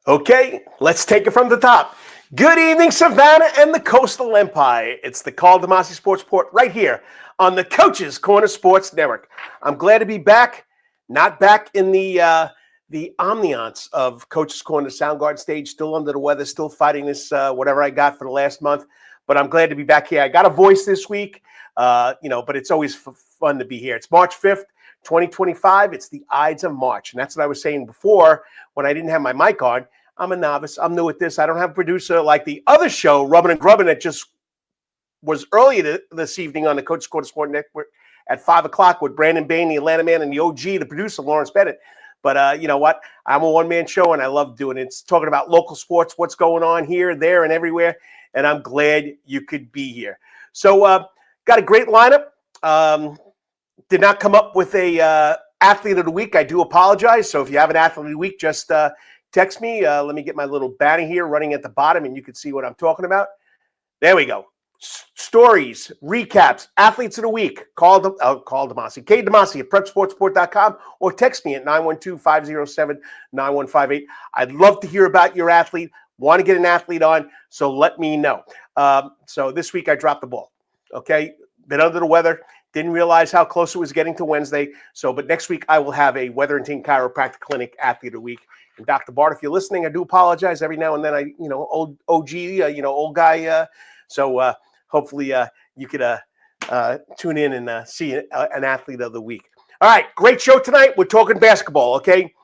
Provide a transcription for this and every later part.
Okay, let's take it from the top. Good evening, Savannah and the Coastal Empire. It's the Karl DeMasi Sports Report right here on the Coach's Corner Sports Network. I'm glad to be back, not back in the ambiance of Coach's Corner Soundgarden stage, still under the weather, still fighting this whatever I got for the last month. But I'm glad to be back here. I got a voice this week, but it's always fun to be here. It's March 5th. 2025, it's the Ides of March. And that's what I was saying before when I didn't have my mic on. I'm a novice. I'm new at this. I don't have a producer like the other show, Rubbin' and Grubbin', that just was earlier this evening on the Coach's Corner Sport Network at 5 o'clock with Brandon Bain, the Atlanta man, and the OG, the producer, Lawrence Bennett. But you know what? I'm a one-man show, and I love doing it. It's talking about local sports, what's going on here, there, and everywhere. And I'm glad you could be here. So got a great lineup. Did not come up with a athlete of the week. I do apologize. So if you have an athlete of the week, just text me. Let me get my little banner here running at the bottom, and you can see what I'm talking about. There we go. Stories, recaps, athletes of the week. Karl DeMasi, K. DeMasi at prepsportsport.com, or text me at 912-507-9158. I'd love to hear about your athlete. Want to get an athlete on, so let me know. So this week I dropped the ball. Okay, been under the weather. Didn't realize how close it was getting to Wednesday. But next week I will have a Weatherington Chiropractic Clinic Athlete of the Week. And Dr. Bart, if you're listening, I do apologize. Every now and then old OG, old guy. So hopefully you could tune in and see an Athlete of the Week. All right, great show tonight. We're talking basketball, okay?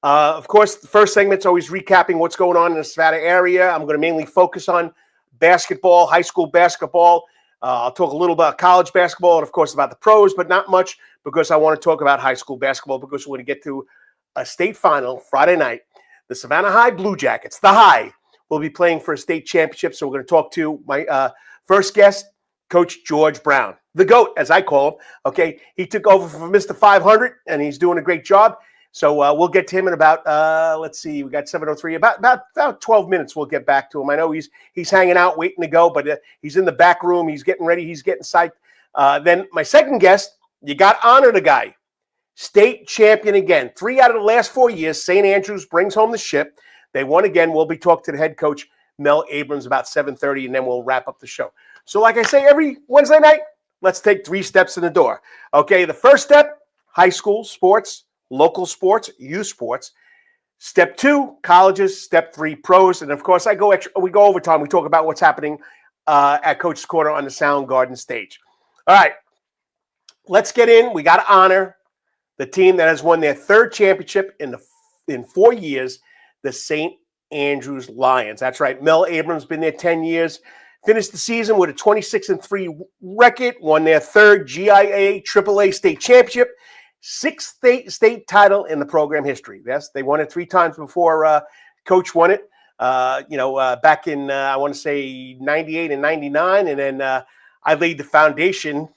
Of course, the first segment's always recapping what's going on in the Savannah area. I'm going to mainly focus on basketball, high school basketball. I'll talk a little about college basketball and, of course, about the pros, but not much because I want to talk about high school basketball because we're going to get to a state final Friday night. The Savannah High Blue Jackets, the High, will be playing for a state championship. So we're going to talk to my first guest, Coach George Brown, the GOAT, as I call him. Okay, he took over from Mr. 500, and he's doing a great job. So we'll get to him in about, let's see, we got 7:03, about 12 minutes. We'll get back to him. I know he's hanging out, waiting to go, but he's in the back room. He's getting ready. He's getting psyched. Then my second guest, you got to honor the guy. State champion again. 3 out of the last 4 years, St. Andrews brings home the ship. They won again. We'll be talking to the head coach, Mel Abrams, about 7:30, and then we'll wrap up the show. So like I say, every Wednesday night, let's take 3 steps in the door. Okay, the first step, high school sports. Local sports, youth sports. Step 2, colleges. Step 3, pros. And of course, we go overtime. We talk about what's happening at Coach's Corner on the Soundgarden stage. All right, let's get in. We got to honor the team that has won their 3rd championship in 4 years, the St. Andrews Lions. That's right. Mel Abrams been there 10 years. Finished the season with a 26-3 record. Won their 3rd GIA AAA state championship. 6th state title in the program history. Yes, they won it 3 times before Coach won it. Back in I want to say 98 and 99, and then I laid the foundation.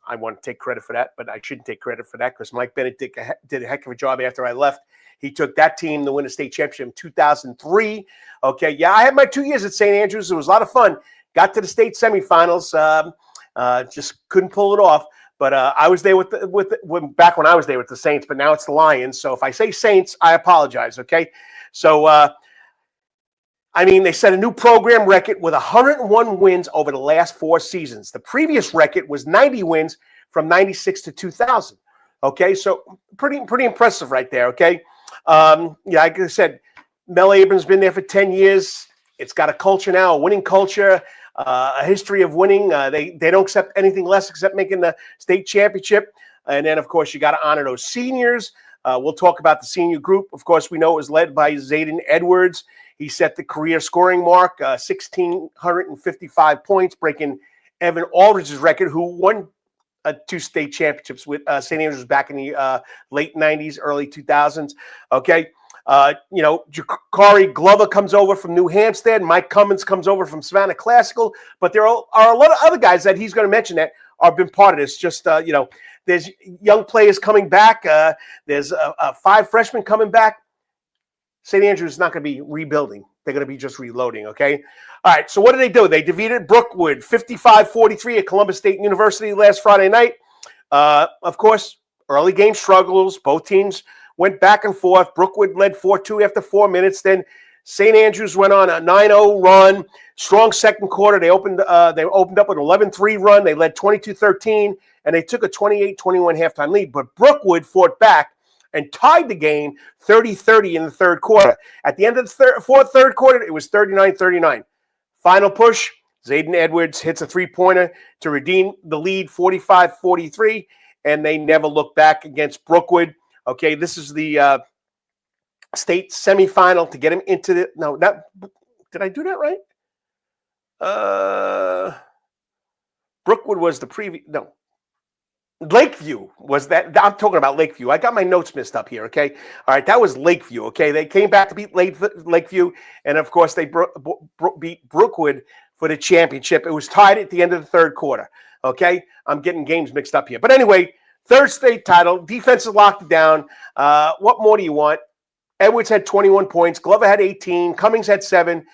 I want to take credit for that, but I shouldn't take credit for that because Mike Bennett did a heck of a job after I left. He took that team to win a state championship in 2003. Okay, yeah, I had my 2 years at St. Andrews. It was a lot of fun. Got to the state semifinals. Just couldn't pull it off. But I was there back when I was there with the Saints, but now it's the Lions. So if I say Saints, I apologize, okay? So, they set a new program record with 101 wins over the last 4 seasons. The previous record was 90 wins from 96 to 2000, okay? So pretty impressive right there, okay? Like I said, Mel Abrams been there for 10 years. It's got a culture now, a winning culture. A history of winning. They don't accept anything less except making the state championship. And then, of course, you got to honor those seniors. We'll talk about the senior group. Of course, we know it was led by Zayden Edwards. He set the career scoring mark, 1,655 points, breaking Evan Aldridge's record, who won 2 state championships with St. Andrews back in the late 90s, early 2000s. Okay. Jakari Glover comes over from New Hampstead. Mike Cummins comes over from Savannah Classical. But there are a lot of other guys that he's going to mention that are been part of this. Just, there's young players coming back. There's 5 freshmen coming back. St. Andrews is not going to be rebuilding. They're going to be just reloading, okay? All right, so what do? They defeated Brookwood 55-43 at Columbus State University last Friday night. Of course, early game struggles. Both teams went back and forth. Brookwood led 4-2 after 4 minutes. Then St. Andrews went on a 9-0 run. Strong second quarter. They opened up with an 11-3 run. They led 22-13, and they took a 28-21 halftime lead. But Brookwood fought back and tied the game 30-30 in the third quarter. At the end of the third quarter, it was 39-39. Final push, Zayden Edwards hits a three-pointer to redeem the lead 45-43, and they never looked back against Brookwood. Okay, this is the state semifinal to get him into the – no, not – did I do that right? Brookwood was the previous – no. Lakeview was that. I'm talking about Lakeview. I got my notes mixed up here, okay? All right, that was Lakeview, okay? They came back to beat Lakeview, and, of course, they beat Brookwood for the championship. It was tied at the end of the third quarter, okay? I'm getting games mixed up here. But anyway, third state title. Defense is locked down. What more do you want? Edwards had 21 points. Glover had 18. Cummings had 7.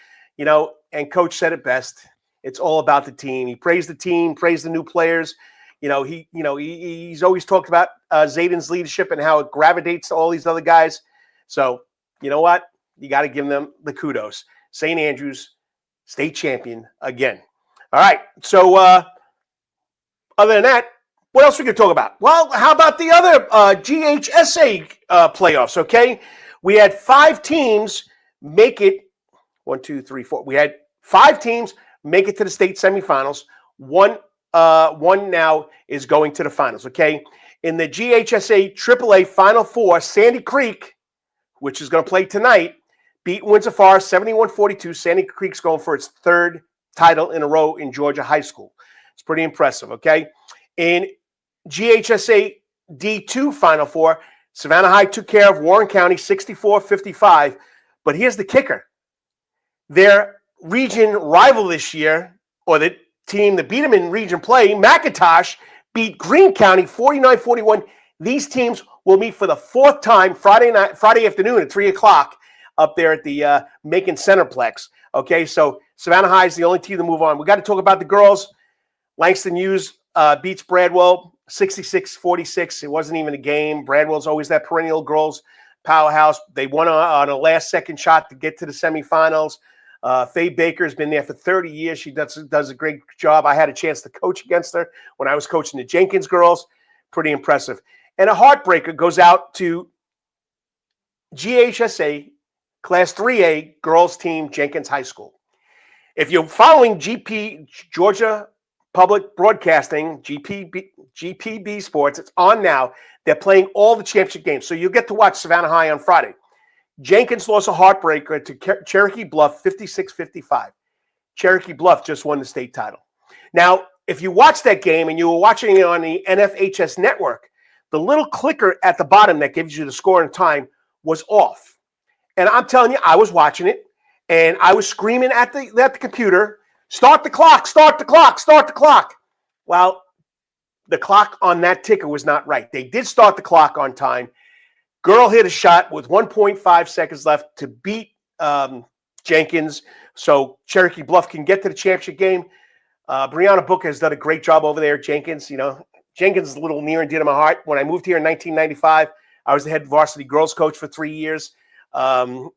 And Coach said it best. It's all about the team. He praised the team, praised the new players. He's always talked about Zayden's leadership and how it gravitates to all these other guys. So, you know what? You got to give them the kudos. St. Andrews, state champion again. All right. So, other than that, what else we can talk about? Well, how about the other GHSA playoffs, okay? We had 5 teams make it. 1, 2, 3, 4. We had 5 teams make it to the state semifinals. One now is going to the finals, okay? In the GHSA AAA Final Four, Sandy Creek, which is going to play tonight, beat Windsor Forest 71-42. Sandy Creek's going for its 3rd title in a row in Georgia high school. It's pretty impressive, okay? In GHSA D2 Final Four, Savannah High took care of Warren County 64-55. But here's the kicker. Their region rival this year, or the team that beat them in region play, McIntosh, beat Greene County 49-41. These teams will meet for the 4th time Friday afternoon at 3 o'clock up there at the Macon Centerplex. Okay, so Savannah High is the only team to move on. We got to talk about the girls. Langston Hughes beats Bradwell 66-46. It wasn't even a game. Bradwell's always that perennial girls powerhouse. They won on a last-second shot to get to the semifinals. Faye Baker's been there for 30 years. She does a great job. I had a chance to coach against her when I was coaching the Jenkins girls. Pretty impressive. And a heartbreaker goes out to GHSA Class 3A girls team, Jenkins High School. If you're following GP, Georgia Public Broadcasting, GPB Sports, it's on now. They're playing all the championship games. So you'll get to watch Savannah High on Friday. Jenkins lost a heartbreaker to Cherokee Bluff 56-55. Cherokee Bluff just won the state title. Now, if you watch that game and you were watching it on the NFHS network, the little clicker at the bottom that gives you the score and time was off. And I'm telling you, I was watching it, and I was screaming at the computer, start the clock, start the clock, start the clock. Well, the clock on that ticker was not right. They did start the clock on time. Girl hit a shot with 1.5 seconds left to beat Jenkins, so Cherokee Bluff can get to the championship game. Brianna Booker has done a great job over there. Jenkins, Jenkins is a little near and dear to my heart. When I moved here in 1995, I was the head varsity girls coach for 3 years.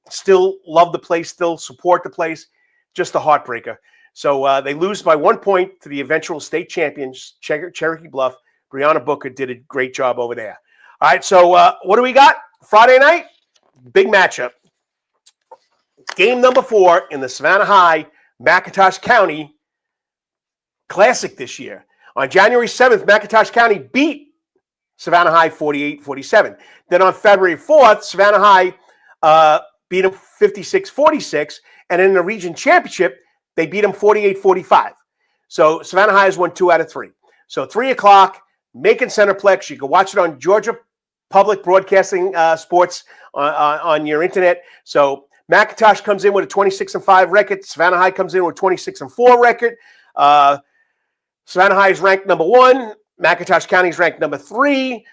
Still love the place, still support the place. Just a heartbreaker. So they lose by 1 point to the eventual state champions, Cherokee Bluff. Brianna Booker did a great job over there. All right, so what do we got? Friday night, big matchup. Game number 4 in the Savannah High, McIntosh County Classic this year. On January 7th, McIntosh County beat Savannah High 48-47. Then on February 4th, Savannah High beat them 56-46. And in the region championship, they beat them 48-45. So Savannah High has won 2 out of 3. So 3 o'clock, Macon Centerplex. You can watch it on Georgia Public Broadcasting Sports on your internet. So McIntosh comes in with a 26-5 record. Savannah High comes in with a 26-4 record. Savannah High is ranked number 1. McIntosh County is ranked number 3.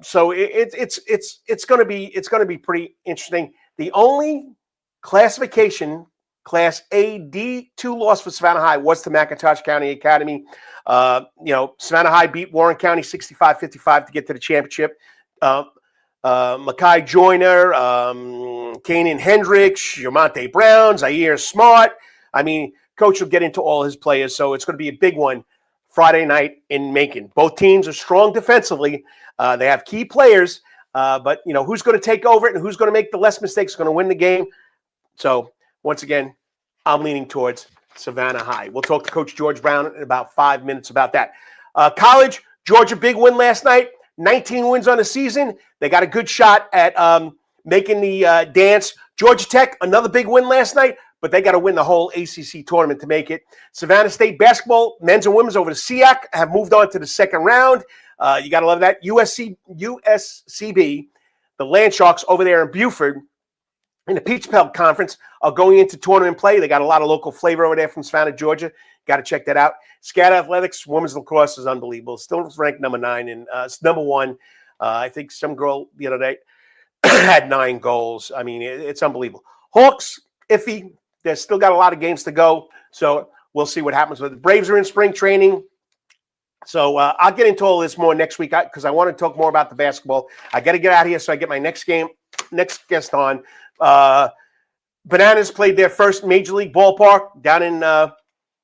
So it's going to be pretty interesting. The only classification Class A D2 loss for Savannah High was to McIntosh County Academy. Savannah High beat Warren County 65-55 to get to the championship. Mekhi Joyner, Kanan Hendricks, Jamonte Brown, Zaire Smart. I mean, Coach will get into all his players, so it's going to be a big one Friday night in Macon. Both teams are strong defensively. They have key players, but who's going to take over it and who's going to make the less mistakes is going to win the game. So once again, I'm leaning towards Savannah High. We'll talk to Coach George Brown in about 5 minutes about that. College, Georgia, big win last night. 19 wins on the season. They got a good shot at making the dance. Georgia Tech, another big win last night, but they got to win the whole ACC tournament to make it. Savannah State basketball, men's and women's over to SEAC, have moved on to the second round. You got to love that. USCB, the Land Sharks over there in Buford, in the Peach Belt Conference, are going into tournament play. They got a lot of local flavor over there from Savannah, Georgia. Got to check that out. Scat Athletics, women's lacrosse is unbelievable. Still ranked number 9 and it's number 1. I think some girl the other day had 9 goals. I mean, it's unbelievable. Hawks, iffy. They've still got a lot of games to go, so we'll see what happens with it. Braves are in spring training. So I'll get into all this more next week because I want to talk more about the basketball. I got to get out of here so I get my next guest on. Bananas played their first Major League ballpark down in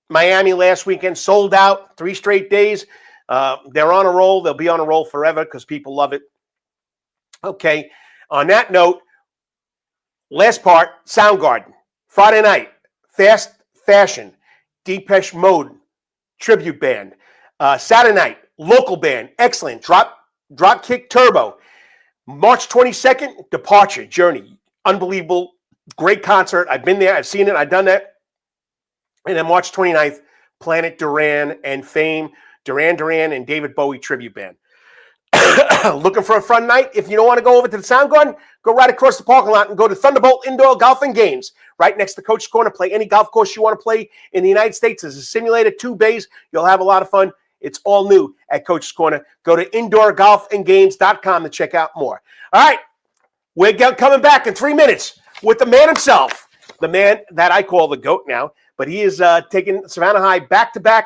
Miami last weekend. Sold out 3 straight days. They're on a roll. They'll be on a roll forever because people love it. Okay. On that note, last part, Soundgarden. Friday night, Fast Fashion, Depeche Mode, tribute band. Saturday night, local band, excellent, Dropkick Turbo. March 22nd, Departure, Journey, unbelievable, great concert. I've been there, I've seen it, I've done that. And then March 29th, Planet Duran and Fame, Duran and David Bowie tribute band. Looking for a fun night? If you don't want to go over to the Soundgarden, go right across the parking lot and go to Thunderbolt Indoor Golf and Games, right next to Coach's Corner. Play any golf course you want to play in the United States. There's a simulator, 2 bays. You'll have a lot of fun. It's all new at Coach's Corner. Go to indoorgolfandgames.com to check out more. All right, we're coming back in 3 minutes with the man himself, the man that I call the GOAT now, but he is taking Savannah High back-to-back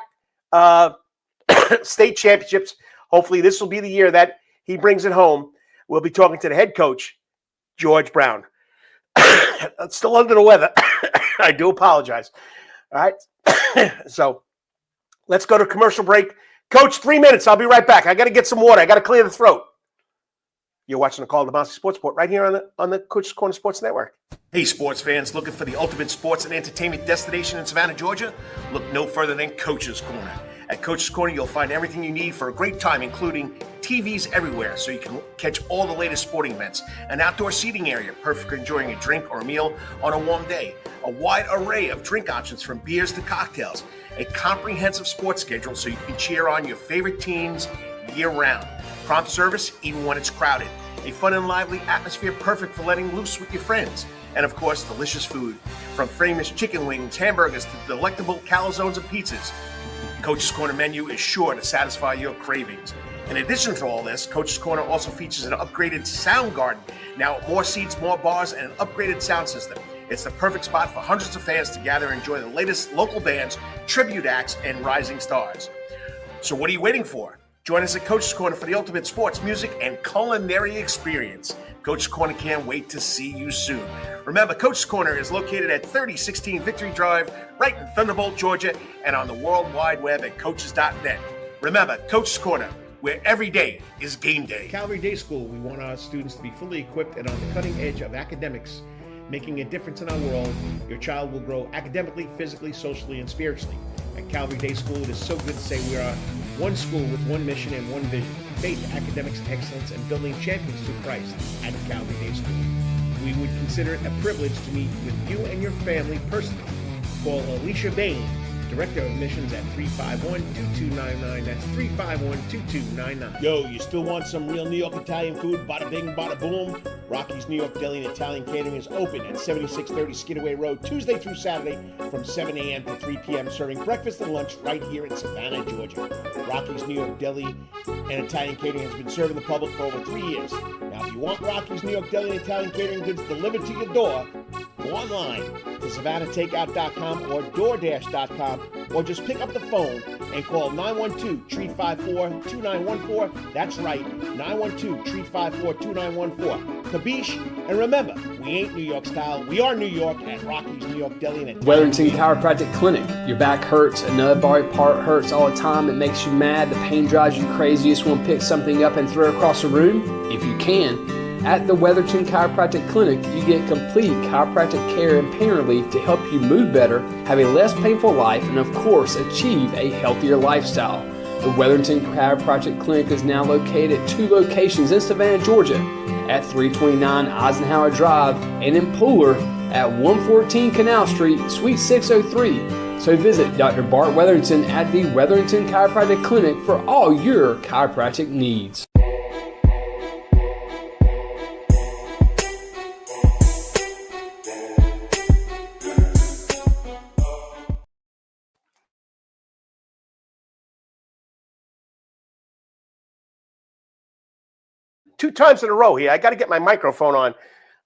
state championships. Hopefully this will be the year that he brings it home. We'll be talking to the head coach, George Brown. I'm still under the weather. I do apologize. All right. So let's go to commercial break. Coach, 3 minutes. I'll be right back. I got to get some water. I got to clear the throat. You're watching the Karl DeMasi Sports Report right here on the Coach's Corner Sports Network. Hey, sports fans, looking for the ultimate sports and entertainment destination in Savannah, Georgia? Look no further than Coach's Corner. At Coach's Corner, you'll find everything you need for a great time, including TVs everywhere, so you can catch all the latest sporting events, an outdoor seating area, perfect for enjoying a drink or a meal on a warm day, a wide array of drink options from beers to cocktails, a comprehensive sports schedule so you can cheer on your favorite teams year-round, prompt service even when it's crowded, a fun and lively atmosphere perfect for letting loose with your friends, and of course, delicious food, from famous chicken wings, hamburgers, to delectable calzones and pizzas. Coach's Corner menu is sure to satisfy your cravings. In addition to all this, Coach's Corner also features an upgraded sound garden. Now, more seats, more bars, and an upgraded sound system. It's the perfect spot for hundreds of fans to gather and enjoy the latest local bands, tribute acts, and rising stars. So what are you waiting for? Join us at Coach's Corner for the ultimate sports, music, and culinary experience. Coach's Corner can't wait to see you soon. Remember, Coach's Corner is located at 3016 Victory Drive, right in Thunderbolt, Georgia, and on the World Wide Web at coaches.net. Remember, Coach's Corner, where every day is game day. Calvary Day School, we want our students to be fully equipped and on the cutting edge of academics, making a difference in our world. Your child will grow academically, physically, socially, and spiritually. At Calvary Day School, it is so good to say we are one school with one mission and one vision: faith, academics, excellence, and building champions through Christ at Calvary Day School. We would consider it a privilege to meet with you and your family personally. Call Alicia Bain, Director of Admissions, at 351-2299. That's 351-2299. Yo, you still want some real New York Italian food? Bada bing, bada boom. Rocky's New York Deli and Italian Catering is open at 7630 Skidaway Road, Tuesday through Saturday from 7 a.m. to 3 p.m., serving breakfast and lunch right here in Savannah, Georgia. Rocky's New York Deli and Italian Catering has been serving the public for over 3 years. Now, if you want Rocky's New York Deli and Italian Catering goods delivered to your door, online to SavannahTakeout.com or DoorDash.com, or just pick up the phone and call 912-354-2914. That's right, 912-354-2914. Kabish, and remember, we ain't New York style. We are New York at Rocky's New York Deli and Weatherington Chiropractic Clinic. Your back hurts, another body part hurts all the time. It makes you mad. The pain drives you crazy. You just want to pick something up and throw it across the room? If you can. At the Weatherton Chiropractic Clinic, you get complete chiropractic care and pain relief to help you move better, have a less painful life, and of course, achieve a healthier lifestyle. The Weatherton Chiropractic Clinic is now located at 2 locations in Savannah, Georgia, at 329 Eisenhower Drive and in Pooler at 114 Canal Street, Suite 603. So visit Dr. Bart Weatherington at the Weatherington Chiropractic Clinic for all your chiropractic needs. Two times in a row here. I got to get my microphone on.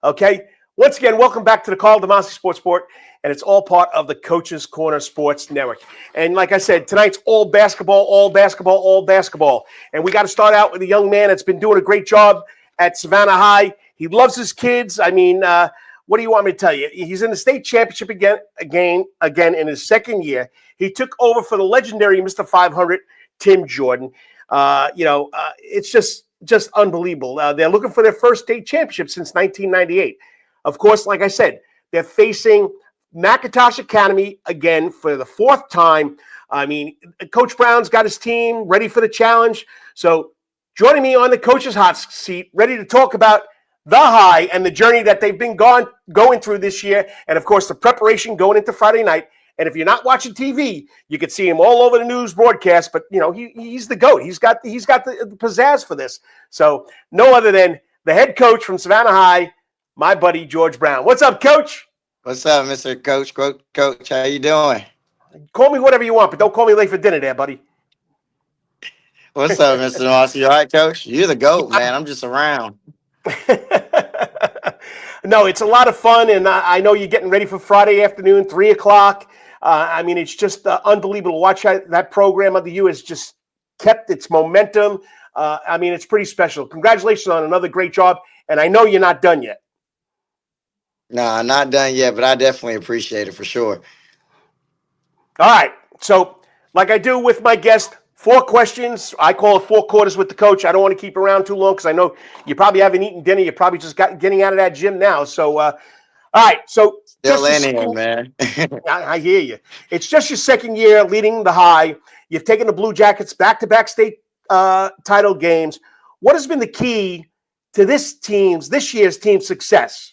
Okay. Once again, welcome back to the Karl DeMasi Sports Sport, and it's all part of the Coach's Corner Sports Network. And like I said, tonight's all basketball, all basketball, all basketball. And we got to start out with a young man that's been doing a great job at Savannah High. He loves his kids. I mean, what do you want me to tell you? He's in the state championship again in his second year. He took over for the legendary Mr. 500, Tim Jordan. It's just unbelievable. They're looking for their first state championship since 1998. Of course, like I said, they're facing McIntosh Academy again for the 4th time. I mean, Coach Brown's got his team ready for the challenge. So joining me on the coach's hot seat, ready to talk about the High and the journey that they've been going through this year, and of course the preparation going into Friday night. And if you're not watching TV, you can see him all over the news broadcast. But you know, he's the GOAT. He's got the pizzazz for this. So no other than the head coach from Savannah High, my buddy George Brown. What's up, Coach? What's up, Mr. Coach? Coach, how you doing? Call me whatever you want, but don't call me late for dinner, there, buddy. What's up, Mr. DeMasi? All right, Coach? You're the GOAT, man. I'm just around. No, it's a lot of fun, and I know you're getting ready for Friday afternoon, 3 o'clock. I mean, it's just unbelievable to watch how that program of the U has just kept its momentum. I mean, it's pretty special. Congratulations on another great job, and I know you're not done yet. Nah, not done yet, but I definitely appreciate it for sure. All right. So, like I do with my guest, 4 questions. I call it 4 quarters with the coach. I don't want to keep around too long because I know you probably haven't eaten dinner. You're probably just getting out of that gym now. So, all right. So, still in here, man. I hear you. It's just your second year leading the High. You've taken the Blue Jackets back-to-back state title games. What has been the key to this year's team's success?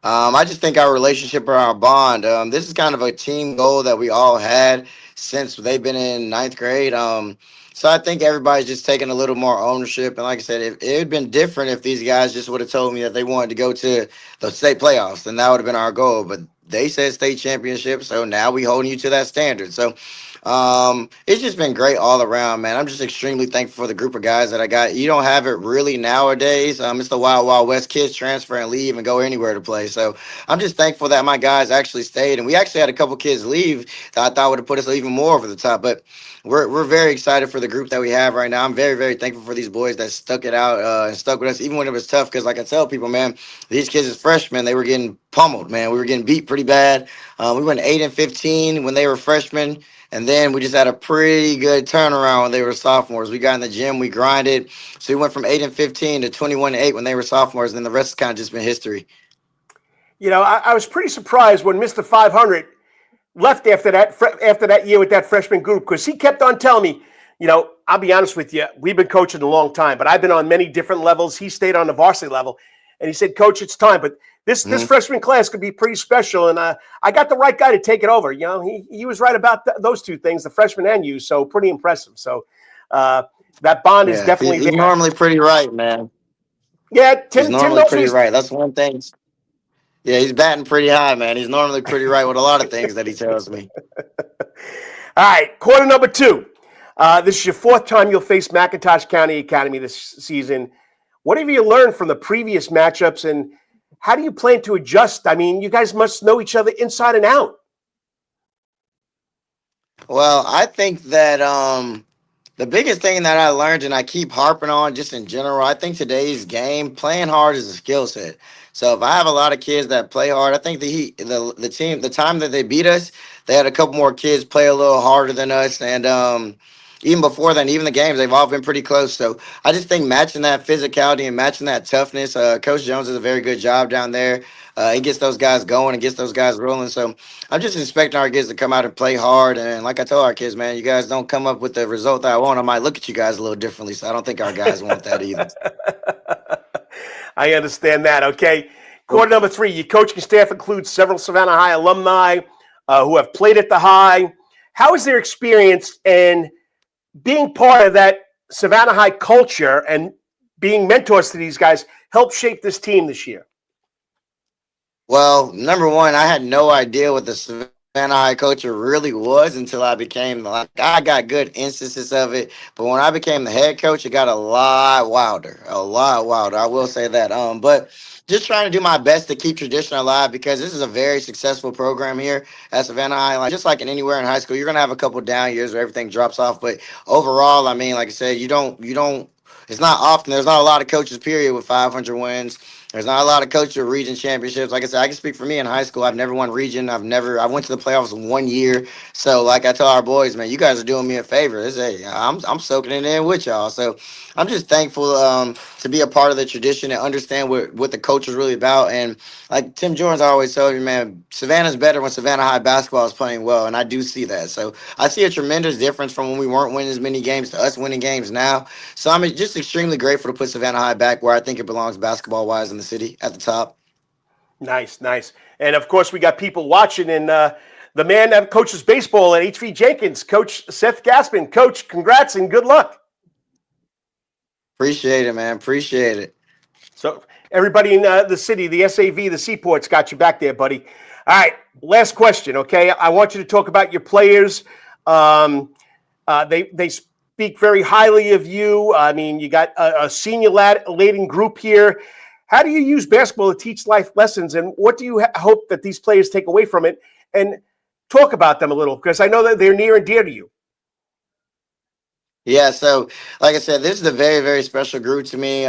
I just think our relationship or our bond, this is kind of a team goal that we all had since they've been in 9th grade. So I think everybody's just taking a little more ownership. And like I said, it would have been different if these guys just would have told me that they wanted to go to the state playoffs, then that would have been our goal. But they said state championship, so now we holding you to that standard. So it's just been great all around, man. I'm just extremely thankful for the group of guys that I got. You don't have it really nowadays. It's the Wild Wild West. Kids transfer and leave and go anywhere to play. So I'm just thankful that my guys actually stayed. And we actually had a couple kids leave that I thought would have put us even more over the top. But we're very excited for the group that we have right now. I'm very, very thankful for these boys that stuck it out and stuck with us, even when it was tough. Because like I tell people, man, these kids as freshmen, they were getting pummeled, man. We were getting beat pretty bad. We went 8-15 when they were freshmen. And then we just had a pretty good turnaround when they were sophomores. We got in the gym, we grinded. So we went from 8-15 to 21-8 when they were sophomores. And then the rest has kind of just been history. You know, I was pretty surprised when Mr. 500 left after that year with that freshman group, because he kept on telling me, you know, I'll be honest with you, we've been coaching a long time, but I've been on many different levels. He stayed on the varsity level. And he said, Coach, it's time. But this freshman class could be pretty special. And I got the right guy to take it over. You know, he was right about those two things, the freshman and you. So pretty impressive. So that bond is definitely he's there. normally pretty right, man. Yeah, he's normally pretty right. That's one thing. Yeah, he's batting pretty high, man. He's normally pretty right with a lot of things that he tells me. All right, quarter number 2. This is your 4th time you'll face McIntosh County Academy this season. What have you learned from the previous matchups, and how do you plan to adjust? I mean, you guys must know each other inside and out. Well, I think that the biggest thing that I learned, and I keep harping on just in general, I think today's game, playing hard is a skill set. So if I have a lot of kids that play hard, I think the team, the time that they beat us, they had a couple more kids play a little harder than us, and even before then, even the games, they've all been pretty close. So I just think matching that physicality and matching that toughness, Coach Jones does a very good job down there. He gets those guys going and gets those guys rolling. So I'm just expecting our kids to come out and play hard. And like I told our kids, man, you guys don't come up with the result that I want, I might look at you guys a little differently. So I don't think our guys want that either. I understand that. Okay. Quarter number 3, your coaching staff includes several Savannah High alumni who have played at the High. How is their experience in being part of that Savannah High culture and being mentors to these guys help shape this team this year? Well, number one, I had no idea what the Savannah High culture really was until I became I got good instances of it, but when I became the head coach, it got a lot wilder, a lot wilder. I will say that. But just trying to do my best to keep tradition alive because this is a very successful program here at Savannah High. Like just like in anywhere in high school, you're gonna have a couple down years where everything drops off, but overall, I mean, like I said, you don't. It's not often. There's not a lot of coaches, period, with 500 wins. There's not a lot of coaches with region championships. Like I said, I can speak for me in high school. I've never won region. I went to the playoffs 1 year. So, like I tell our boys, man, you guys are doing me a favor. I'm soaking it in with y'all. So, I'm just thankful to be a part of the tradition and understand what the culture is really about. And like Tim Jordan's always told me, man, Savannah's better when Savannah High basketball is playing well, and I do see that. So, I see a tremendous difference from when we weren't winning as many games to us winning games now. So, I'm just extremely grateful to put Savannah High back where I think it belongs basketball-wise in the city at the top. Nice, nice. And, of course, we got people watching, and the man that coaches baseball at HV Jenkins, Coach Seth Gaspin. Coach, congrats and good luck. Appreciate it, man. Appreciate it. So everybody in the city, the SAV, the Seaport's got you back there, buddy. All right, last question, okay? I want you to talk about your players. They speak very highly of you. I mean, you got a senior laden group here. How do you use basketball to teach life lessons, and what do you hope that these players take away from it? And talk about them a little, because I know that they're near and dear to you. Yeah, so like I said, this is a very, very special group to me.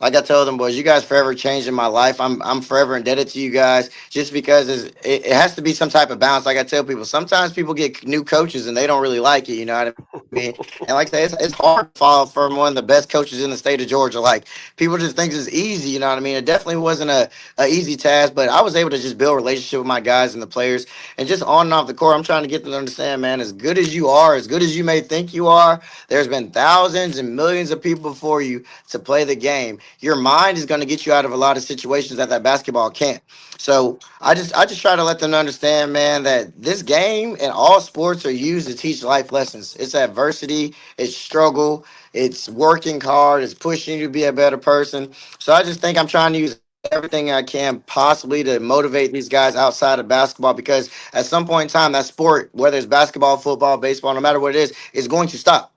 Like I told them, boys, you guys forever changing my life. I'm forever indebted to you guys just because it has to be some type of balance. Like I tell people, sometimes people get new coaches and they don't really like it, you know what I mean? And like I say, it's hard to fall from one of the best coaches in the state of Georgia. Like people just think it's easy, you know what I mean? It definitely wasn't a easy task, but I was able to just build a relationship with my guys and the players. And just on and off the court, I'm trying to get them to understand, man, as good as you are, as good as you may think you are, there's been thousands and millions of people before you to play the game. Your mind is going to get you out of a lot of situations that basketball can't. So I just try to let them understand, man, that this game and all sports are used to teach life lessons. It's adversity, it's struggle, it's working hard, it's pushing you to be a better person. So I just think I'm trying to use everything I can possibly to motivate these guys outside of basketball, because at some point in time, that sport, whether it's basketball, football, baseball, no matter what it is going to stop.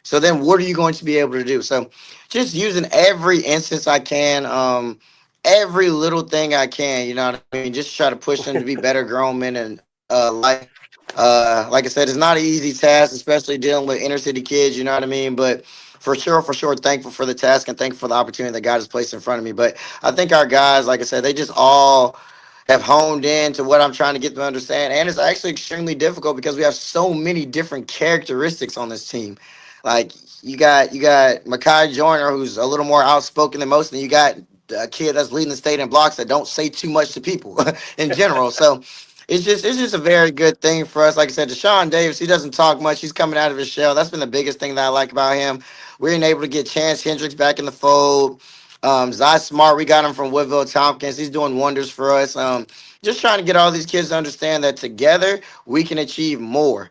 So then what are you going to be able to do? So just using every instance I can, every little thing I can, you know what I mean? Just try to push them to be better grown men and life. Like I said, it's not an easy task, especially dealing with inner city kids, you know what I mean? But for sure, thankful for the task and thankful for the opportunity that God has placed in front of me. But I think our guys, like I said, they just all have honed in to what I'm trying to get them to understand. And it's actually extremely difficult because we have so many different characteristics on this team. Like you got Mekhi Joyner, who's a little more outspoken than most, and you got a kid that's leading the state in blocks that don't say too much to people in general. So it's just a very good thing for us. Like I said, Deshaun Davis, he doesn't talk much. He's coming out of his shell. That's been the biggest thing that I like about him. We're able to get Chance Hendricks back in the fold. Zai Smart, we got him from Woodville Tompkins. He's doing wonders for us. Just trying to get all these kids to understand that together we can achieve more.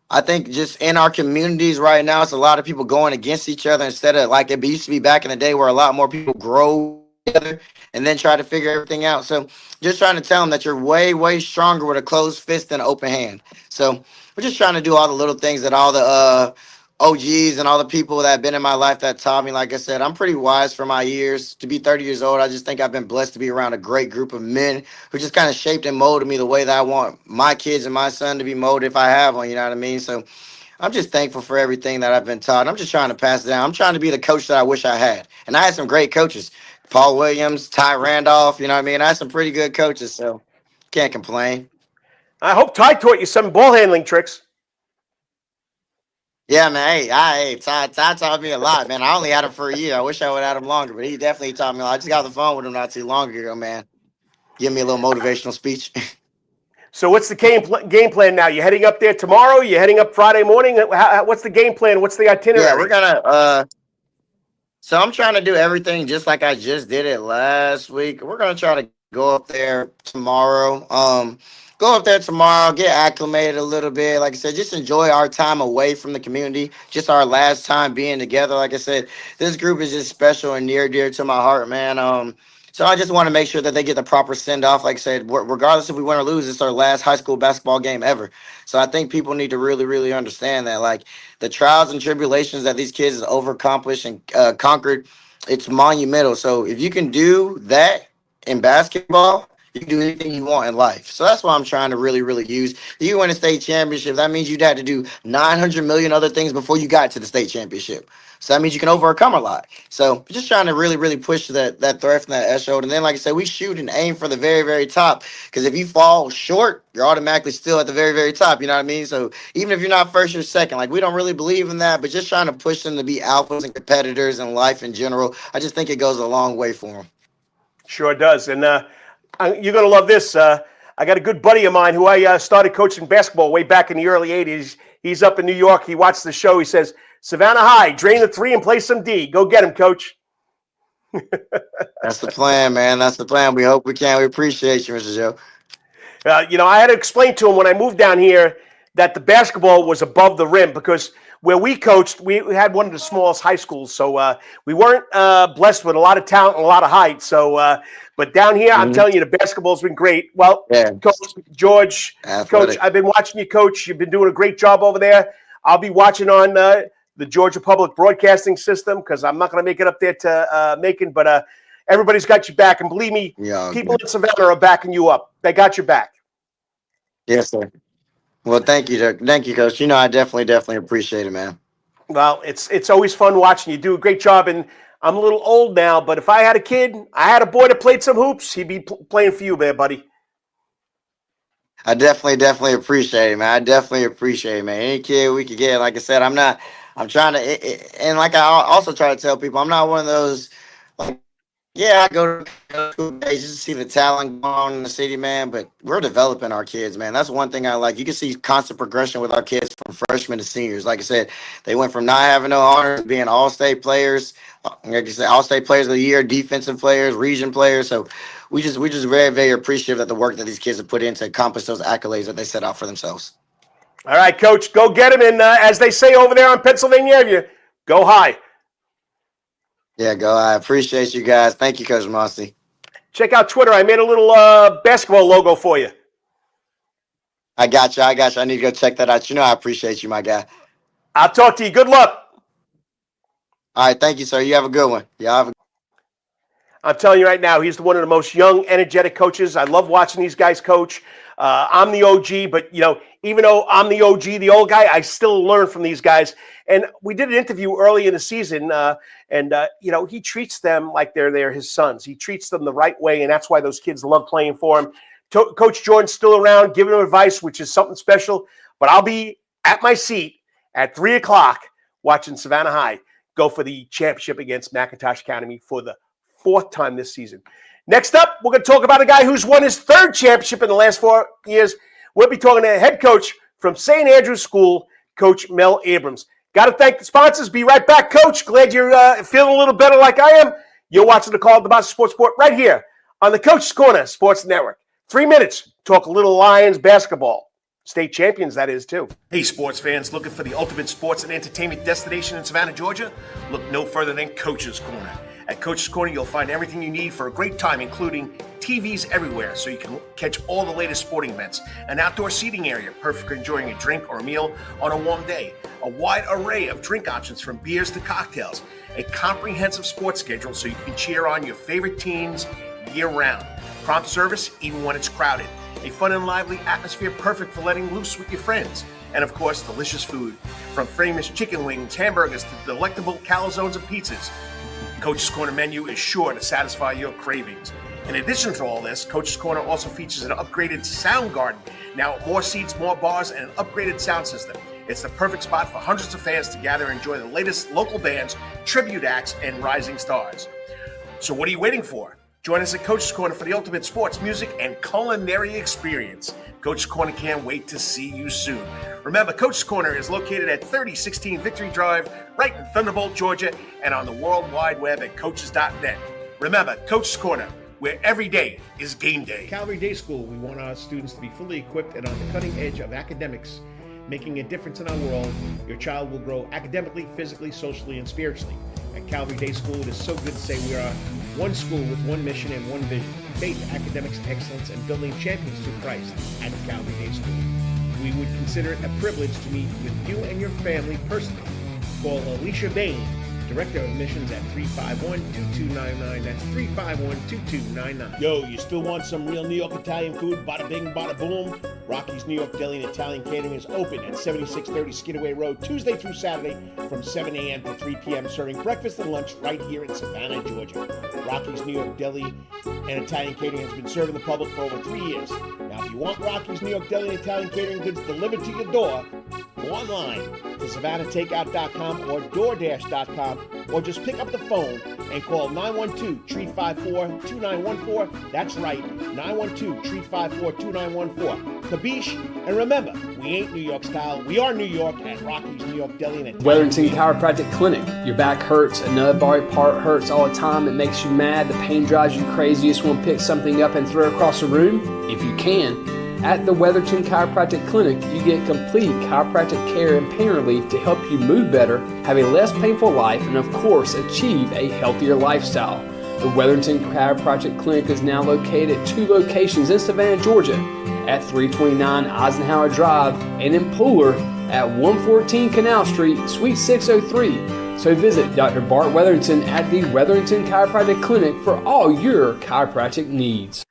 I think just in our communities right now, it's a lot of people going against each other instead of like it used to be back in the day where a lot more people grow together and then try to figure everything out. So just trying to tell them that you're way, way stronger with a closed fist than an open hand. So we're just trying to do all the little things that all the OGs and all the people that have been in my life that taught me. Like I said, I'm pretty wise for my years. To be 30 years old, I just think I've been blessed to be around a great group of men who just kind of shaped and molded me the way that I want my kids and my son to be molded if I have one, you know what I mean? So I'm just thankful for everything that I've been taught. I'm just trying to pass it down. I'm trying to be the coach that I wish I had. And I had some great coaches. Paul Williams, Ty Randolph, you know what I mean? I had some pretty good coaches, so can't complain. I hope Ty taught you some ball handling tricks. Yeah, man. Ty taught me a lot, man. I only had him for a year. I wish I would have had him longer, but he definitely taught me a lot. I just got off the phone with him not too long ago, man. Give me a little motivational speech. So what's the game plan now? You heading up there tomorrow? You heading up Friday morning? What's the game plan? What's the itinerary? Yeah, we're gonna. So I'm trying to do everything just like I just did it last week. We're gonna try to go up there tomorrow. Go up there tomorrow, get acclimated a little bit. Like I said, just enjoy our time away from the community. Just our last time being together. Like I said, this group is just special and near dear to my heart, man. So I just want to make sure that they get the proper send off. Like I said, regardless if we win or lose, it's our last high school basketball game ever. So I think people need to really, really understand that, like, the trials and tribulations that these kids have overaccomplished and conquered, it's monumental. So if you can do that in basketball, you can do anything you want in life. So that's why I'm trying to really, really use. If you win a state championship, that means you'd have to do 900 million other things before you got to the state championship. So that means you can overcome a lot. So just trying to really, really push that threat from that threshold. And then, like I said, we shoot and aim for the very, very top. Because if you fall short, you're automatically still at the very, very top. You know what I mean? So even if you're not first or second, like, we don't really believe in that. But just trying to push them to be alphas and competitors in life in general, I just think it goes a long way for them. Sure does. And you're going to love this. I got a good buddy of mine who I started coaching basketball way back in the early 80s. He's up in New York. He watched the show. He says, Savannah High, drain the three and play some D. Go get him, coach. That's the plan, man. That's the plan. We hope we can. We appreciate you, Mr. Joe. I had to explain to him when I moved down here that the basketball was above the rim because where we coached, we had one of the smallest high schools. So we weren't blessed with a lot of talent and a lot of height. So, but down here, I'm telling you, the basketball's been great. Well, yeah. Coach George, athletic. Coach, I've been watching you, Coach. You've been doing a great job over there. I'll be watching on the Georgia Public Broadcasting System because I'm not going to make it up there to Macon, but everybody's got your back. And believe me, people in Savannah are backing you up. They got your back. Yes, sir. Well, thank you, thank you, Coach. You know, I definitely appreciate it, man. Well, it's always fun watching you do a great job, and I'm a little old now, but if I had a kid, I had a boy that played some hoops, he'd be playing for you there, buddy. I definitely appreciate it, man. I definitely appreciate it, man. Any kid we could get, like I said, I'm trying to, and like I also try to tell people, I'm not one of those, like, yeah, I go to school days just to see the talent going on in the city, man. But we're developing our kids, man. That's one thing I like. You can see constant progression with our kids from freshmen to seniors. Like I said, they went from not having no honors to being all-state players. Like I said, all-state players of the year, defensive players, region players. So we just very, very appreciative of the work that these kids have put in to accomplish those accolades that they set out for themselves. All right, Coach, go get them. And as they say over there on Pennsylvania Avenue, go high. Yeah, go. I appreciate you guys. Thank you, Coach DeMasi. Check out Twitter. I made a little basketball logo for you. I got you. I need to go check that out. You know I appreciate you, my guy. I'll talk to you. Good luck. All right, thank you, sir. You have a good one. I'm telling you right now, he's one of the most young, energetic coaches. I love watching these guys coach. I'm the OG, but, even though I'm the OG, the old guy, I still learn from these guys. And we did an interview early in the season, and he treats them like they're his sons. He treats them the right way, and that's why those kids love playing for him. Coach Jordan's still around, giving them advice, which is something special. But I'll be at my seat at 3 o'clock watching Savannah High go for the championship against McIntosh Academy for the 4th time this season. Next up, we're going to talk about a guy who's won his 3rd championship in the last 4 years. We'll be talking to the head coach from St. Andrew's School, Coach Mel Abrams. Got to thank the sponsors. Be right back, Coach. Glad you're feeling a little better like I am. You're watching the Karl DeMasi Sports Report right here on the Coach's Corner Sports Network. 3 minutes, talk a little Lions basketball. State champions, that is, too. Hey, sports fans, looking for the ultimate sports and entertainment destination in Savannah, Georgia? Look no further than Coach's Corner. At Coach's Corner, you'll find everything you need for a great time, including TVs everywhere so you can catch all the latest sporting events, an outdoor seating area perfect for enjoying a drink or a meal on a warm day, a wide array of drink options from beers to cocktails, a comprehensive sports schedule so you can cheer on your favorite teams year-round, prompt service even when it's crowded, a fun and lively atmosphere perfect for letting loose with your friends, and of course, delicious food, from famous chicken wings, hamburgers to delectable calzones and pizzas. Coach's Corner menu is sure to satisfy your cravings. In addition to all this, Coach's Corner also features an upgraded sound garden. Now, more seats, more bars, and an upgraded sound system. It's the perfect spot for hundreds of fans to gather and enjoy the latest local bands, tribute acts, and rising stars. So what are you waiting for? Join us at Coach's Corner for the ultimate sports, music, and culinary experience. Coach's Corner can't wait to see you soon. Remember, Coach's Corner is located at 3016 Victory Drive, right in Thunderbolt, Georgia, and on the World Wide Web at coaches.net. Remember, Coach's Corner, where every day is game day. Calvary Day School, we want our students to be fully equipped and on the cutting edge of academics, making a difference in our world. Your child will grow academically, physically, socially, and spiritually. At Calvary Day School, it is so good to say we are one school with one mission and one vision: faith, academics, excellence, and building champions to Christ at Calvary Day School. We would consider it a privilege to meet with you and your family personally. Call Alicia Bain, Director of Admissions, at 351-2299. That's 351-2299. Yo, you still want some real New York Italian food? Bada bing, bada boom. Rocky's New York Deli and Italian Catering is open at 7630 Skidaway Road, Tuesday through Saturday from 7 a.m. to 3 p.m., serving breakfast and lunch right here in Savannah, Georgia. Rocky's New York Deli and Italian Catering has been serving the public for over 3 years. Now, if you want Rocky's New York Deli and Italian Catering goods delivered to your door, go online to SavannahTakeout.com or DoorDash.com, or just pick up the phone and call 912-354-2914. That's right, 912-354-2914. Kabish, and remember, we ain't New York style. We are New York at Rocky's New York Deli and Italian Wetherington Chiropractic Clinic. Your back hurts, another body part hurts all the time. It makes you mad. The pain drives you crazy. You just want to pick something up and throw it across the room? If you can. At the Wetherington Chiropractic Clinic, you get complete chiropractic care and pain relief to help you move better, have a less painful life, and of course, achieve a healthier lifestyle. The Wetherington Chiropractic Clinic is now located at 2 locations in Savannah, Georgia, at 329 Eisenhower Drive and in Pooler at 114 Canal Street, Suite 603. So visit Dr. Bart Wetherington at the Wetherington Chiropractic Clinic for all your chiropractic needs.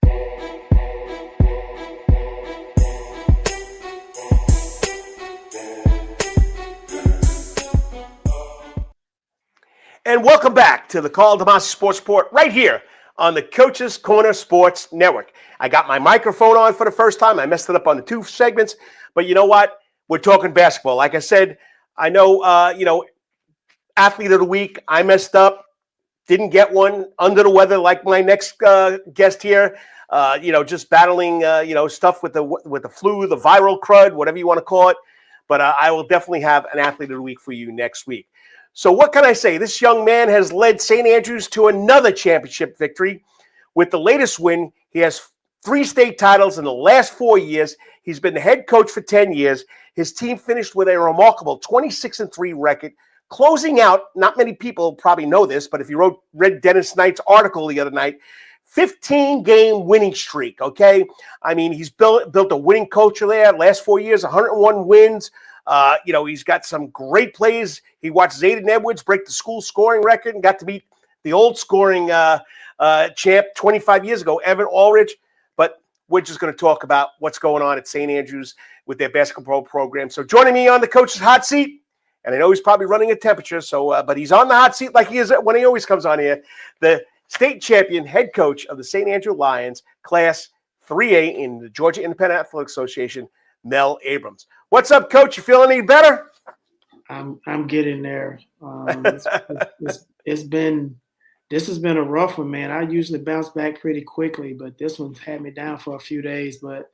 And welcome back to the Karl DeMasi Sports Report right here on the Coach's Corner Sports Network. I got my microphone on for the first time. I messed it up on the 2 segments, but you know what? We're talking basketball. Like I said, I know, athlete of the week, I messed up, didn't get one, under the weather like my next guest here, just battling, stuff with the flu, the viral crud, whatever you want to call it. But I will definitely have an athlete of the week for you next week. So what can I say? This young man has led St. Andrews to another championship victory. With the latest win, he has 3 state titles in the last 4 years. He's been the head coach for 10 years. His team finished with a remarkable 26-3 record, closing out, not many people probably know this, but if you read Dennis Knight's article the other night, 15-game winning streak, okay? I mean, he's built a winning culture there. Last 4 years, 101 wins. He's got some great plays. He watched Zayden Edwards break the school scoring record and got to meet the old scoring champ 25 years ago, Evan Ulrich. But we're just going to talk about what's going on at St. Andrews with their basketball program. So joining me on the coach's hot seat, and I know he's probably running a temperature, but he's on the hot seat like he is when he always comes on here, the state champion head coach of the St. Andrew Lions, Class 3A in the Georgia Independent Athletic Association, Mel Abrams. What's up, Coach? You feeling any better? I'm getting there. This has been a rough one, man. I usually bounce back pretty quickly, but this one's had me down for a few days. But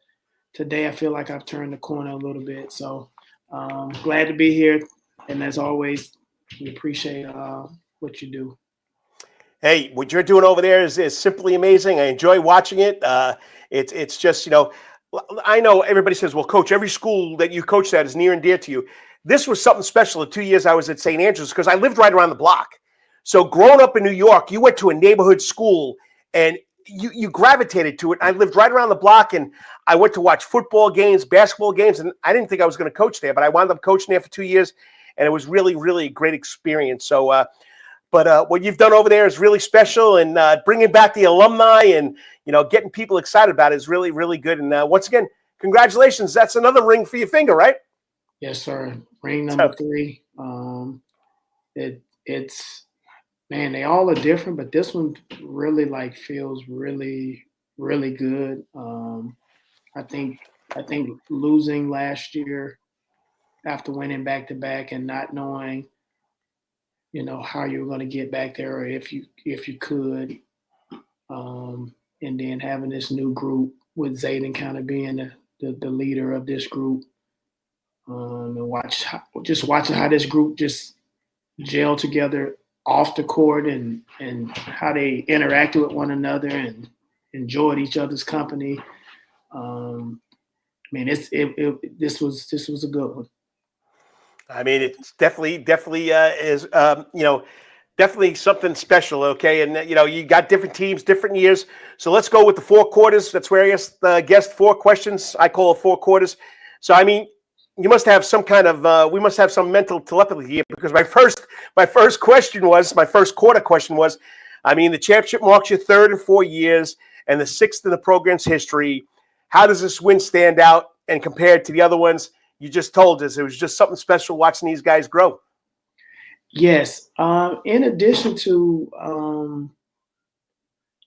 today I feel like I've turned the corner a little bit. So glad to be here. And as always, we appreciate what you do. Hey, what you're doing over there is simply amazing. I enjoy watching it. It's just, I know everybody says, well, Coach, every school that you coached at is near and dear to you. This was something special the 2 years I was at St. Andrews because I lived right around the block. So growing up in New York, you went to a neighborhood school and you gravitated to it. I lived right around the block, and I went to watch football games, basketball games, and I didn't think I was going to coach there, but I wound up coaching there for 2 years, and it was really, really a great experience. So, but what you've done over there is really special, and bringing back the alumni and, getting people excited about it is really, really good. And once again, congratulations. That's another ring for your finger, right? Yes, sir. Ring number 3. It's man, they all are different, but this one really feels really, really good. I think losing last year after winning back to back and not knowing, how you were going to get back there, or if you could, and then having this new group with Zayden kind of being the leader of this group, and watching how this group just gel together off the court and how they interacted with one another and enjoyed each other's company. This was a good one. I mean, it's definitely is definitely something special. Okay, and you got different teams, different years. So let's go with the 4 quarters. That's where I asked the guest 4 questions. I call it 4 quarters. So I mean, you must have some kind of we must have some mental telepathy here, because my first quarter question was, I mean, the championship marks your 3rd in 4 years and the 6th in the program's history. How does this win stand out and compared to the other ones? You just told us it was just something special watching these guys grow. Yes. In addition to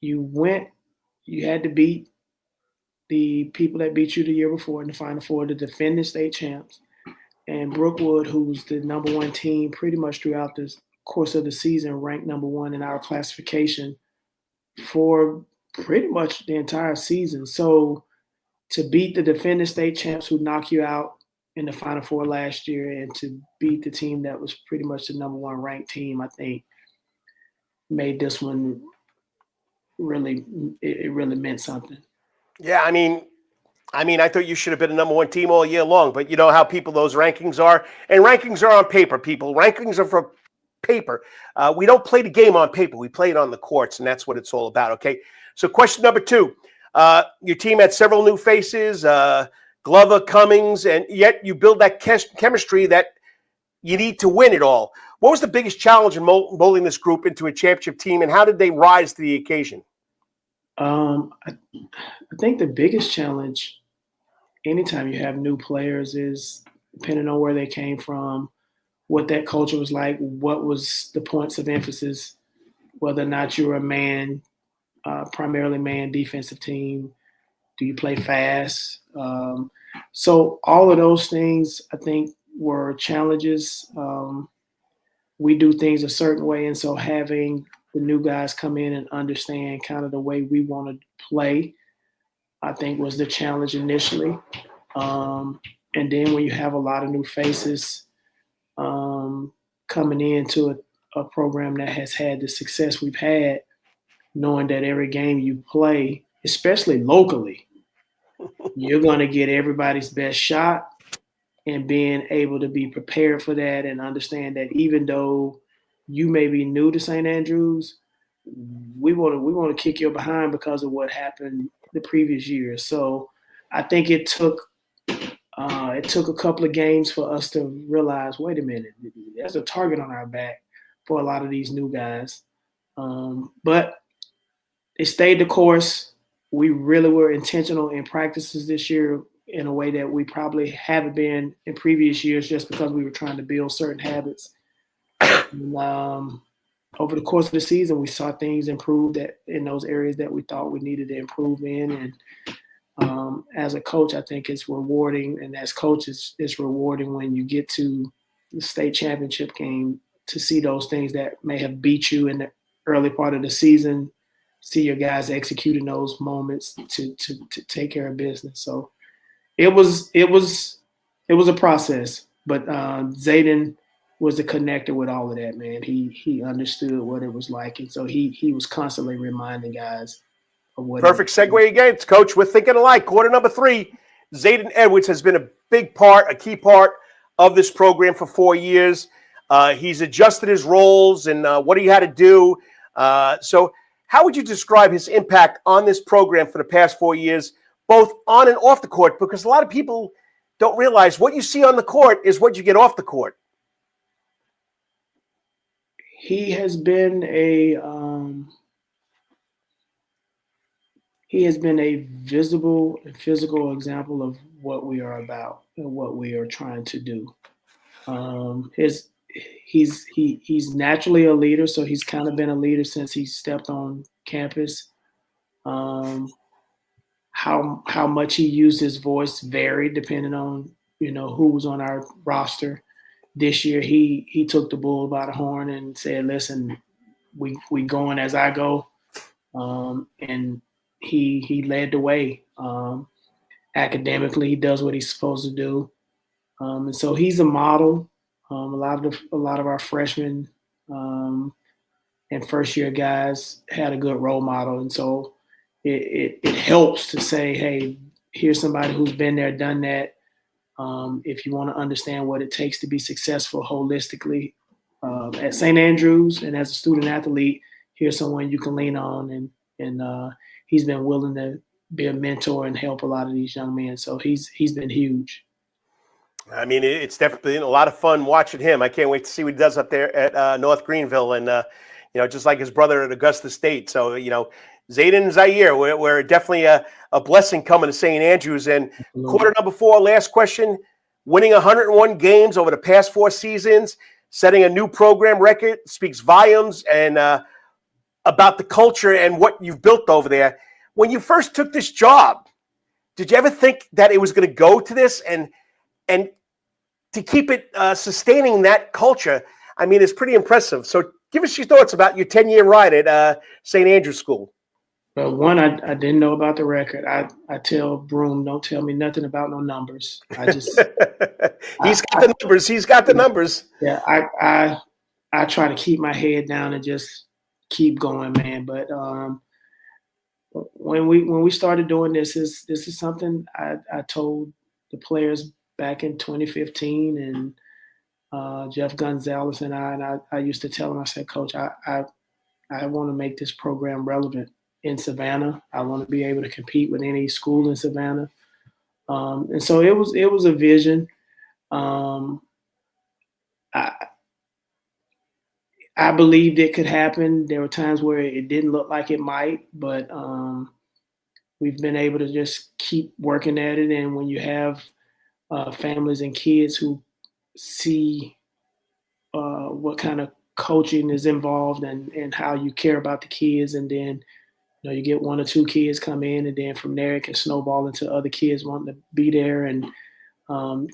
you had to beat the people that beat you the year before in the Final Four, the defending state champs, and Brookwood, who's the number 1 team pretty much throughout the course of the season, ranked number 1 in our classification for pretty much the entire season. So to beat the defending state champs who knock you out in the Final Four last year, and to beat the team that was pretty much the number 1 ranked team, I think made this one really meant something. Yeah, I mean, I thought you should have been a number 1 team all year long, but you know how those rankings are, and rankings are on paper. People, rankings are for paper. We don't play the game on paper; we play it on the courts, and that's what it's all about. Okay. So, question number 2: your team had several new faces, Glover, Cummings, and yet you build that chemistry that you need to win it all. What was the biggest challenge in molding this group into a championship team, and how did they rise to the occasion? I think the biggest challenge anytime you have new players is depending on where they came from, what that culture was like, what was the points of emphasis, whether or not you were a primarily man defensive team. Do you play fast? So all of those things, I think, were challenges. We do things a certain way, and so having the new guys come in and understand kind of the way we want to play, I think was the challenge initially. And then when you have a lot of new faces coming into a program that has had the success we've had, knowing that every game you play, especially locally, you're going to get everybody's best shot, and being able to be prepared for that and understand that even though you may be new to St. Andrews, we want to kick your behind because of what happened the previous year. So I think it took a couple of games for us to realize, wait a minute, there's a target on our back for a lot of these new guys. But they stayed the course. We really were intentional in practices this year in a way that we probably haven't been in previous years, just because we were trying to build certain habits. And, over the course of the season, we saw things improve in those areas that we thought we needed to improve in. And as a coach, I think it's rewarding, and as coaches, it's rewarding when you get to the state championship game to see those things that may have beat you in the early part of the season, see your guys executing those moments to take care of business. So it was a process, but Zayden was the connector with all of that, man. He understood what it was like, and so he was constantly reminding guys of what. Perfect segue again, Coach. We're thinking alike. Quarter number 3, Zayden Edwards has been a key part of this program for 4 years. He's adjusted his roles and what he had to do. So how would you describe his impact on this program for the past 4 years, both on and off the court? Because a lot of people don't realize what you see on the court is what you get off the court. He has been a visible and physical example of what we are about and what we are trying to do. He's naturally a leader, so he's kind of been a leader since he stepped on campus. How much he used his voice varied depending on who was on our roster. This year he took the bull by the horn and said, "Listen, we going as I go," and he led the way. Academically, he does what he's supposed to do, and so he's a model. A lot of our freshmen and first year guys had a good role model, and so it helps to say, "Hey, here's somebody who's been there, done that." If you want to understand what it takes to be successful holistically at St. Andrews and as a student athlete, here's someone you can lean on, and he's been willing to be a mentor and help a lot of these young men. So he's been huge. I mean, it's definitely been a lot of fun watching him. I can't wait to see what he does up there at North Greenville, and just like his brother at Augusta State. So Zayden and Zaire, we're definitely a blessing coming to St. Andrews. And quarter number 4, last question, winning 101 games over the past 4 seasons, setting a new program record, speaks volumes and about the culture and what you've built over there. When you first took this job, did you ever think that it was going to go to this and to keep it sustaining that culture? I mean, it's pretty impressive. So give us your thoughts about your 10-year ride at St. Andrews School. Well, one, I didn't know about the record. I tell Broom, don't tell me nothing about no numbers. I just He's got the numbers. He's got the numbers. Yeah, I try to keep my head down and just keep going, man. But when we started doing this is something I told the players back in 2015, and Jeff Gonzalez and I used to tell him, I said, "Coach, I want to make this program relevant in Savannah. I want to be able to compete with any school in Savannah." And so it was a vision. I believed it could happen. There were times where it didn't look like it might, but we've been able to just keep working at it. And when you have families and kids who see what kind of coaching is involved and how you care about the kids, and then you get 1 or 2 kids come in, and then from there it can snowball into other kids wanting to be there and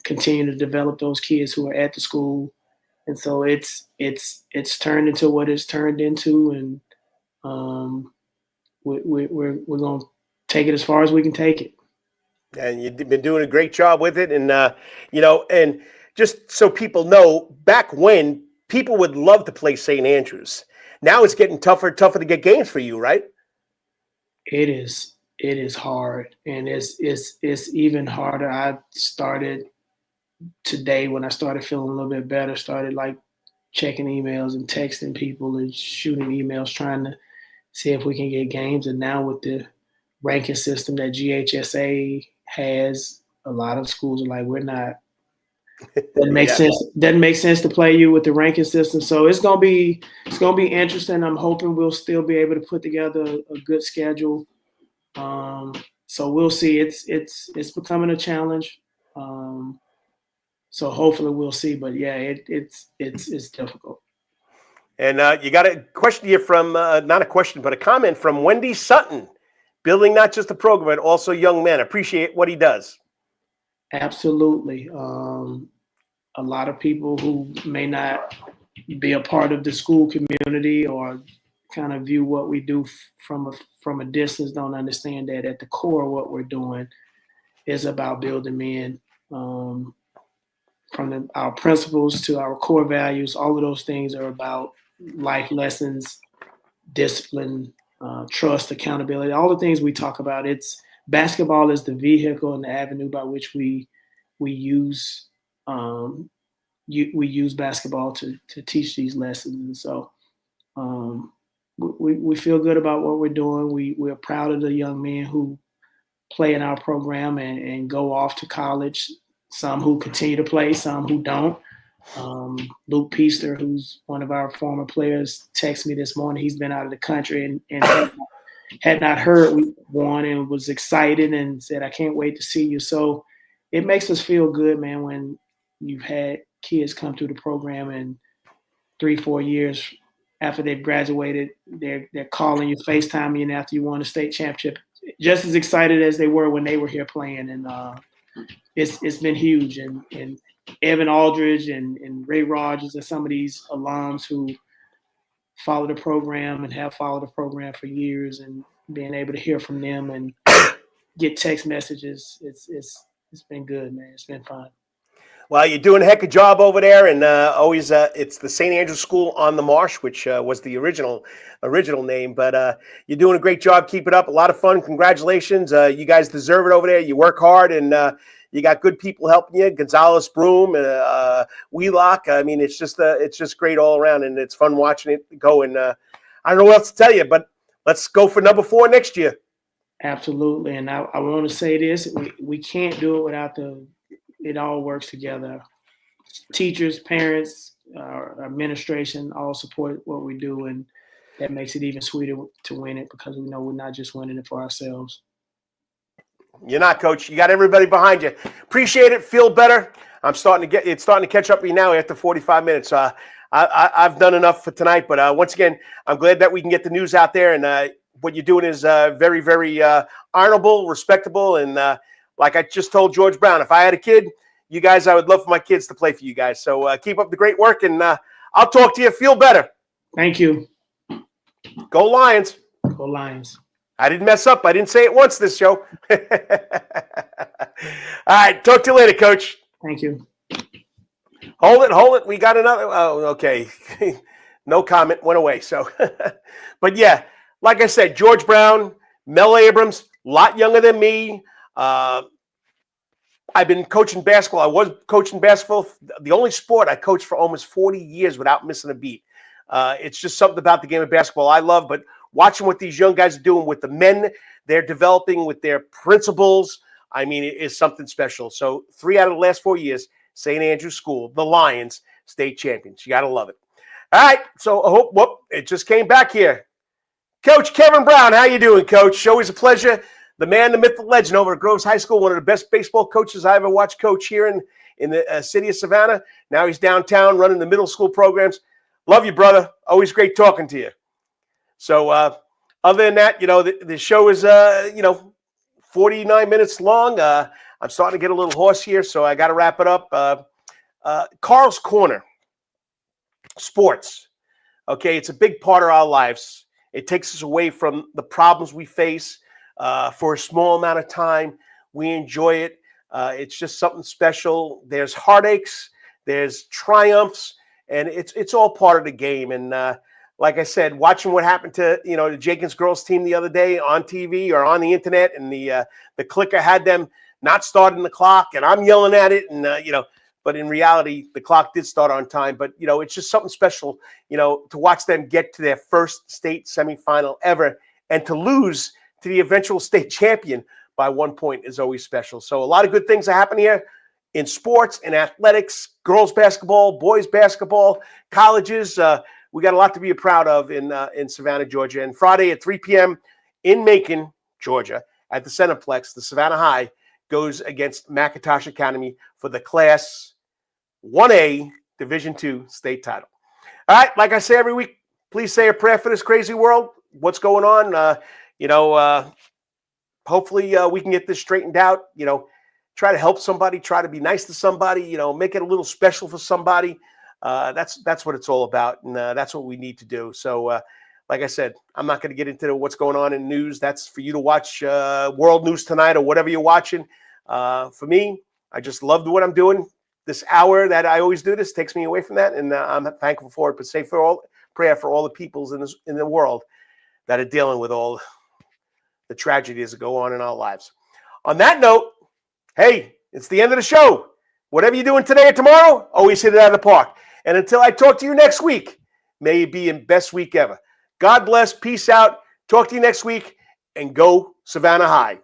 continue to develop those kids who are at the school. And so it's turned into what it's turned into, and we're going to take it as far as we can take it. And you've been doing a great job with it. And, and just so people know, back when people would love to play St. Andrews, now it's getting tougher and tougher to get games for you, right? It is hard, and it's even harder. I started today when I started feeling a little bit better, started like checking emails and texting people and shooting emails, trying to see if we can get games. And now with the ranking system that GHSA has, a lot of schools are like, we're not. Doesn't make sense. Doesn't make sense to play you with the ranking system. So it's gonna be interesting. I'm hoping we'll still be able to put together a good schedule. So we'll see. It's becoming a challenge. So hopefully we'll see. But yeah, it's difficult. And you got a question here from not a question, but a comment from Wendy Sutton, building not just a program but also young men. Appreciate what he does. Absolutely. A lot of people who may not be a part of the school community or kind of view what we do from a distance don't understand that at the core of what we're doing is about building men. From our principles to our core values, all of those things are about life lessons, discipline, trust, accountability, all the things we talk about. It's basketball is the vehicle and the avenue by which we use we use basketball to teach these lessons. And so we feel good about what we're doing. We're proud of the young men who play in our program and go off to college, some who continue to play, some who don't. Luke Peaster, who's one of our former players, texted me this morning. He's been out of the country and had not heard we won and was excited and said, I can't wait to see you. So it makes us feel good, man, when you've had kids come through the program and 3-4 years after they've graduated, they're calling you, FaceTiming you after you won a state championship, just as excited as they were when they were here playing. And it's been huge. And Evan Aldridge and Ray Rogers and some of these alums who follow the program and have followed the program for years, and being able to hear from them and get text messages, it's been good, man. It's been fun. Well, you're doing a heck of a job over there, and always it's the St. Andrews School on the Marsh, which was the original name. But you're doing a great job. Keep it up. A lot of fun. Congratulations. You guys deserve it over there. You work hard, and you got good people helping you. Gonzalez, Broom, Wheelock. I mean, it's just great all around, and it's fun watching it go. And I don't know what else to tell you, but let's go for number 4 next year. Absolutely. And I want to say this: we can't do it without it all works together. Teachers, parents, our administration all support what we do, and that makes it even sweeter to win it, because we know we're not just winning it for ourselves. You're not, Coach. You got everybody behind you. Appreciate it. Feel better. It's starting to catch up with you now after 45 minutes. I've done enough for tonight, but once again, I'm glad that we can get the news out there, and what you're doing is very, very honorable, respectable, and like I just told George Brown, if I had a kid, you guys, I would love for my kids to play for you guys. So keep up the great work, and I'll talk to you. Feel better. Thank you. Go Lions. Go Lions. I didn't mess up. I didn't say it once this show. All right. Talk to you later, Coach. Thank you. Hold it. We got another. Oh, okay. No comment. Went away. So, but yeah, like I said, George Brown, Mel Abrams, a lot younger than me. I've been coaching basketball. I was coaching basketball, the only sport I coached for almost 40 years without missing a beat. It's just something about the game of basketball I love, but watching what these young guys are doing with the men they're developing, with their principles, I mean, it is something special. So 3 out of the last 4 years, St. Andrews School, the Lions, state champions. You got to love it. All right, so I hope, it just came back here. Coach Kevin Brown, how you doing, Coach? Always a pleasure. The man, the myth, the legend over at Groves High School, one of the best baseball coaches I ever watched coach here in the city of Savannah. Now he's downtown running the middle school programs. Love you, brother. Always great talking to you. So other than that, the show is, 49 minutes long. I'm starting to get a little hoarse here, so I got to wrap it up. Carl's Corner, sports. Okay, it's a big part of our lives. It takes us away from the problems we face. For a small amount of time, we enjoy it. It's just something special. There's heartaches, there's triumphs, and it's all part of the game. And like I said, watching what happened to the Jenkins girls team the other day on TV or on the internet, and the clicker had them not starting the clock, and I'm yelling at it, and but in reality, the clock did start on time. But it's just something special, to watch them get to their first state semifinal ever, and to lose to the eventual state champion by 1 point is always special. So a lot of good things are happening here in sports and athletics, girls basketball, boys basketball, colleges. We got a lot to be proud of in Savannah, Georgia. And Friday at 3 p.m. in Macon, Georgia, at the Centerplex, the Savannah High goes against McIntosh Academy for the Class 1A Division II state title. All right, like I say every week, please say a prayer for this crazy world. What's going on? Hopefully we can get this straightened out, try to help somebody, try to be nice to somebody, make it a little special for somebody. That's what it's all about. And that's what we need to do. So, like I said, I'm not going to get into what's going on in news. That's for you to watch World News Tonight or whatever you're watching. For me, I just loved what I'm doing. This hour that I always do this takes me away from that. And I'm thankful for it, but say prayer for all the peoples in the world that are dealing with all the tragedies that go on in our lives. On that note, hey, it's the end of the show. Whatever you're doing today or tomorrow, always hit it out of the park. And until I talk to you next week, may it be your best week ever. God bless. Peace out. Talk to you next week, and go Savannah High.